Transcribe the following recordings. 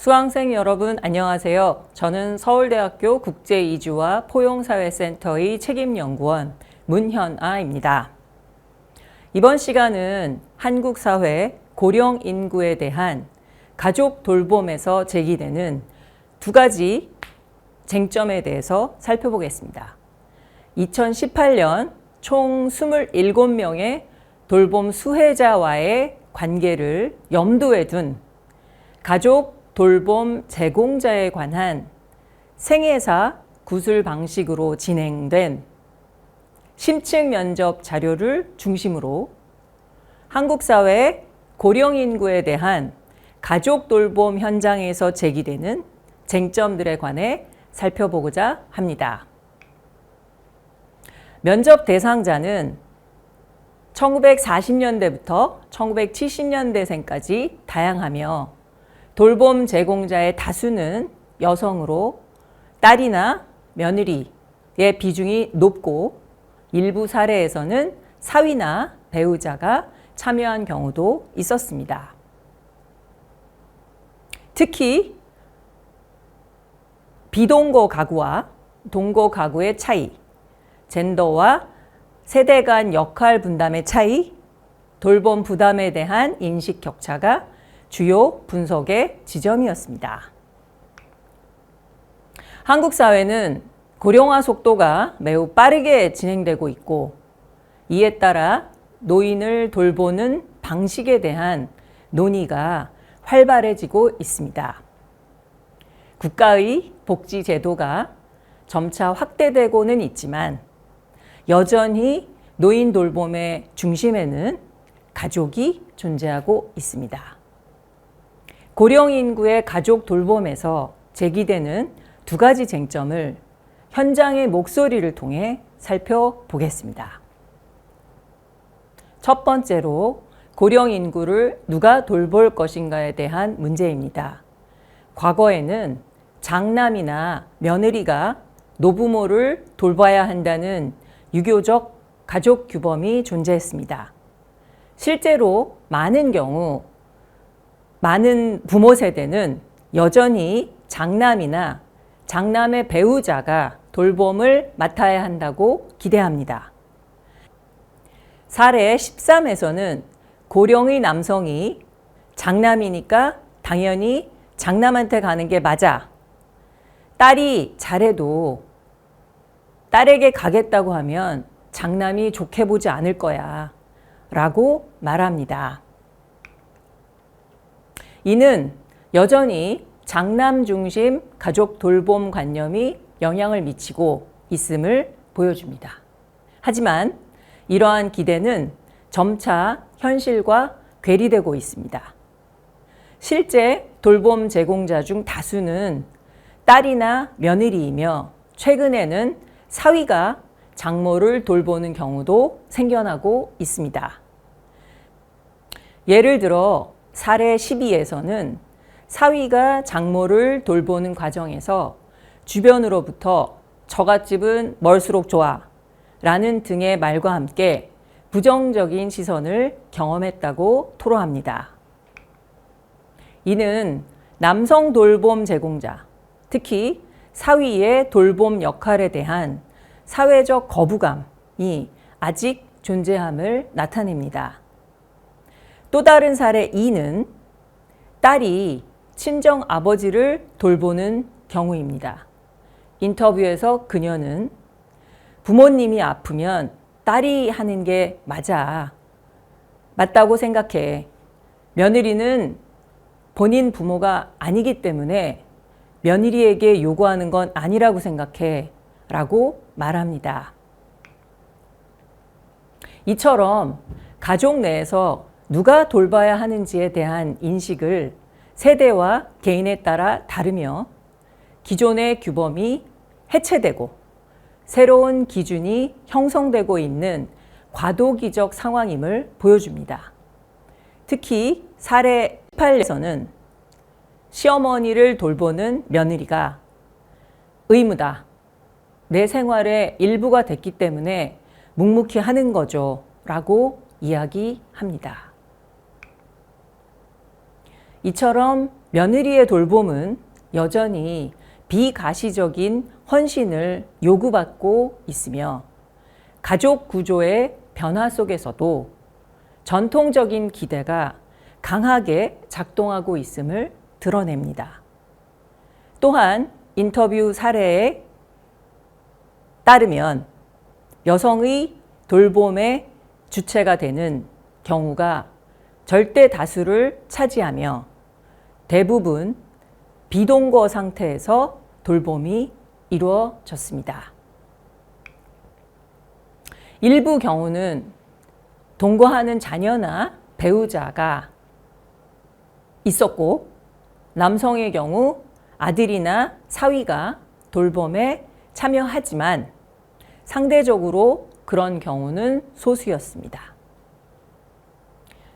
수강생 여러분 안녕하세요. 저는 서울대학교 국제이주와 포용사회센터의 책임연구원 문현아입니다. 이번 시간은 한국 사회 고령 인구에 대한 가족 돌봄에서 제기되는 두 가지 쟁점에 대해서 살펴보겠습니다. 2018년 총 27명의 돌봄 수혜자와의 관계를 염두에 둔 가족 돌봄 제공자에 관한 생애사 구술 방식으로 진행된 심층 면접 자료를 중심으로 한국 사회 고령 인구에 대한 가족 돌봄 현장에서 제기되는 쟁점들에 관해 살펴보고자 합니다. 면접 대상자는 1940년대부터 1970년대생까지 다양하며 돌봄 제공자의 다수는 여성으로 딸이나 며느리의 비중이 높고 일부 사례에서는 사위나 배우자가 참여한 경우도 있었습니다. 특히 비동거 가구와 동거 가구의 차이, 젠더와 세대 간 역할 분담의 차이, 돌봄 부담에 대한 인식 격차가 주요 분석의 지점이었습니다. 한국 사회는 고령화 속도가 매우 빠르게 진행되고 있고 이에 따라 노인을 돌보는 방식에 대한 논의가 활발해지고 있습니다. 국가의 복지 제도가 점차 확대되고는 있지만 여전히 노인 돌봄의 중심에는 가족이 존재하고 있습니다. 고령 인구의 가족 돌봄에서 제기되는 두 가지 쟁점을 현장의 목소리를 통해 살펴보겠습니다. 첫 번째로 고령 인구를 누가 돌볼 것인가에 대한 문제입니다. 과거에는 장남이나 며느리가 노부모를 돌봐야 한다는 유교적 가족 규범이 존재했습니다. 실제로 많은 경우 많은 부모 세대는 여전히 장남이나 장남의 배우자가 돌봄을 맡아야 한다고 기대합니다. 사례 13에서는 고령의 남성이 장남이니까 당연히 장남한테 가는 게 맞아. 딸이 잘해도 딸에게 가겠다고 하면 장남이 좋게 보지 않을 거야 라고 말합니다. 이는 여전히 장남 중심 가족 돌봄 관념이 영향을 미치고 있음을 보여줍니다. 하지만 이러한 기대는 점차 현실과 괴리되고 있습니다. 실제 돌봄 제공자 중 다수는 딸이나 며느리이며 최근에는 사위가 장모를 돌보는 경우도 생겨나고 있습니다. 예를 들어 사례 12에서는 사위가 장모를 돌보는 과정에서 주변으로부터 처갓집은 멀수록 좋아 라는 등의 말과 함께 부정적인 시선을 경험했다고 토로합니다. 이는 남성 돌봄 제공자, 특히 사위의 돌봄 역할에 대한 사회적 거부감이 아직 존재함을 나타냅니다. 또 다른 사례 2는 딸이 친정 아버지를 돌보는 경우입니다. 인터뷰에서 그녀는 부모님이 아프면 딸이 하는 게 맞아. 맞다고 생각해. 며느리는 본인 부모가 아니기 때문에 며느리에게 요구하는 건 아니라고 생각해. 라고 말합니다. 이처럼 가족 내에서 누가 돌봐야 하는지에 대한 인식을 세대와 개인에 따라 다르며 기존의 규범이 해체되고 새로운 기준이 형성되고 있는 과도기적 상황임을 보여줍니다. 특히 사례 18에서는 시어머니를 돌보는 며느리가 의무다. 내 생활의 일부가 됐기 때문에 묵묵히 하는 거죠. 라고 이야기합니다. 이처럼 며느리의 돌봄은 여전히 비가시적인 헌신을 요구받고 있으며 가족 구조의 변화 속에서도 전통적인 기대가 강하게 작동하고 있음을 드러냅니다. 또한 인터뷰 사례에 따르면 여성의 돌봄의 주체가 되는 경우가 절대 다수를 차지하며 대부분 비동거 상태에서 돌봄이 이루어졌습니다. 일부 경우는 동거하는 자녀나 배우자가 있었고 남성의 경우 아들이나 사위가 돌봄에 참여하지만 상대적으로 그런 경우는 소수였습니다.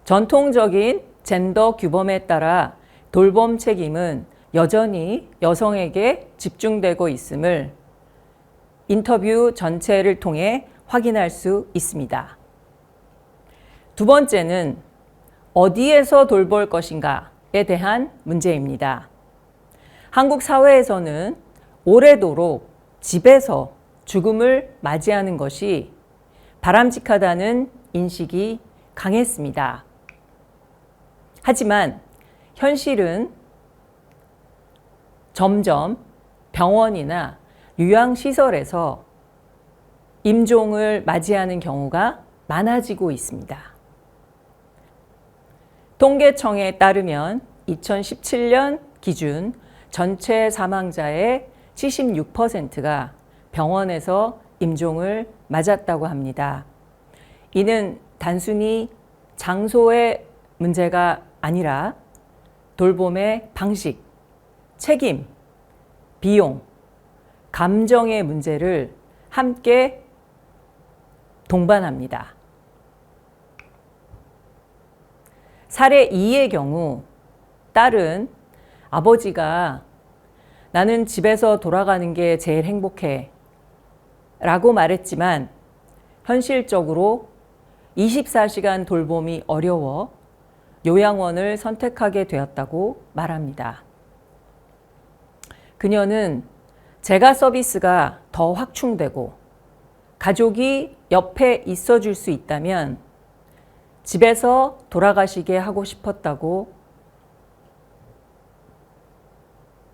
전통적인 젠더 규범에 따라 돌봄 책임은 여전히 여성에게 집중되고 있음을 인터뷰 전체를 통해 확인할 수 있습니다. 두 번째는 어디에서 돌볼 것인가에 대한 문제입니다. 한국 사회에서는 오래도록 집에서 죽음을 맞이하는 것이 바람직하다는 인식이 강했습니다. 하지만 현실은 점점 병원이나 요양시설에서 임종을 맞이하는 경우가 많아지고 있습니다. 통계청에 따르면 2017년 기준 전체 사망자의 76%가 병원에서 임종을 맞았다고 합니다. 이는 단순히 장소의 문제가 아니라 돌봄의 방식, 책임, 비용, 감정의 문제를 함께 동반합니다. 사례 2의 경우 딸은 아버지가 나는 집에서 돌아가는 게 제일 행복해 라고 말했지만 현실적으로 24시간 돌봄이 어려워 요양원을 선택하게 되었다고 말합니다. 그녀는 재가 서비스가 더 확충되고 가족이 옆에 있어줄 수 있다면 집에서 돌아가시게 하고 싶었다고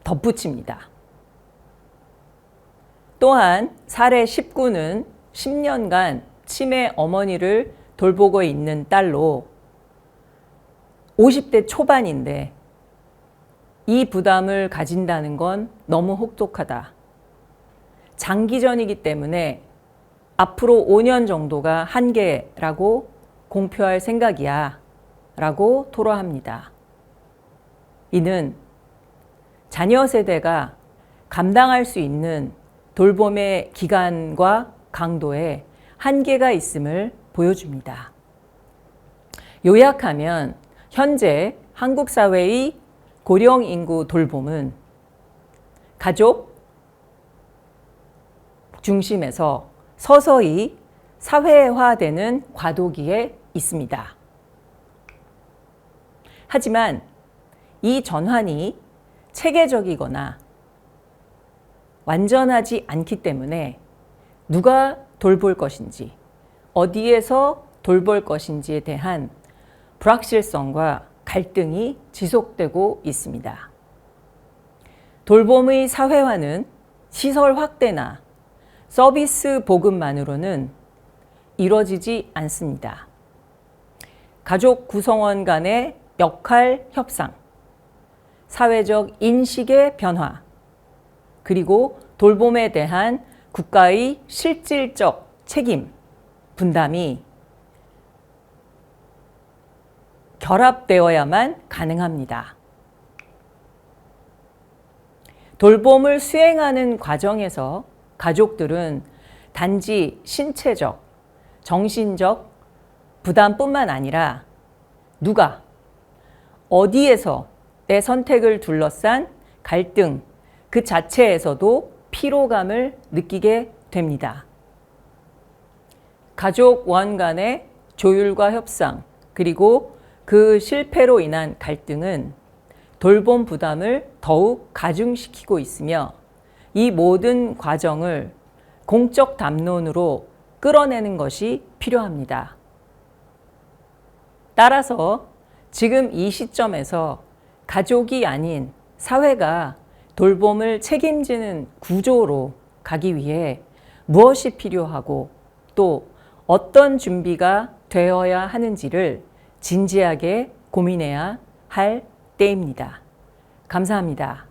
덧붙입니다. 또한 사례 19는 10년간 치매 어머니를 돌보고 있는 딸로 50대 초반인데 이 부담을 가진다는 건 너무 혹독하다. 장기전이기 때문에 앞으로 5년 정도가 한계라고 공표할 생각이야 라고 토로합니다. 이는 자녀 세대가 감당할 수 있는 돌봄의 기간과 강도에 한계가 있음을 보여줍니다. 요약하면 현재 한국 사회의 고령 인구 돌봄은 가족 중심에서 서서히 사회화되는 과도기에 있습니다. 하지만 이 전환이 체계적이거나 완전하지 않기 때문에 누가 돌볼 것인지, 어디에서 돌볼 것인지에 대한 불확실성과 갈등이 지속되고 있습니다. 돌봄의 사회화는 시설 확대나 서비스 보급만으로는 이루어지지 않습니다. 가족 구성원 간의 역할 협상, 사회적 인식의 변화, 그리고 돌봄에 대한 국가의 실질적 책임, 분담이 결합되어야만 가능합니다. 돌봄을 수행하는 과정에서 가족들은 단지 신체적, 정신적 부담뿐만 아니라 누가, 어디에서 내 선택을 둘러싼 갈등 그 자체에서도 피로감을 느끼게 됩니다. 가족원 간의 조율과 협상, 그리고 그 실패로 인한 갈등은 돌봄 부담을 더욱 가중시키고 있으며 이 모든 과정을 공적 담론으로 끌어내는 것이 필요합니다. 따라서 지금 이 시점에서 가족이 아닌 사회가 돌봄을 책임지는 구조로 가기 위해 무엇이 필요하고 또 어떤 준비가 되어야 하는지를 진지하게 고민해야 할 때입니다. 감사합니다.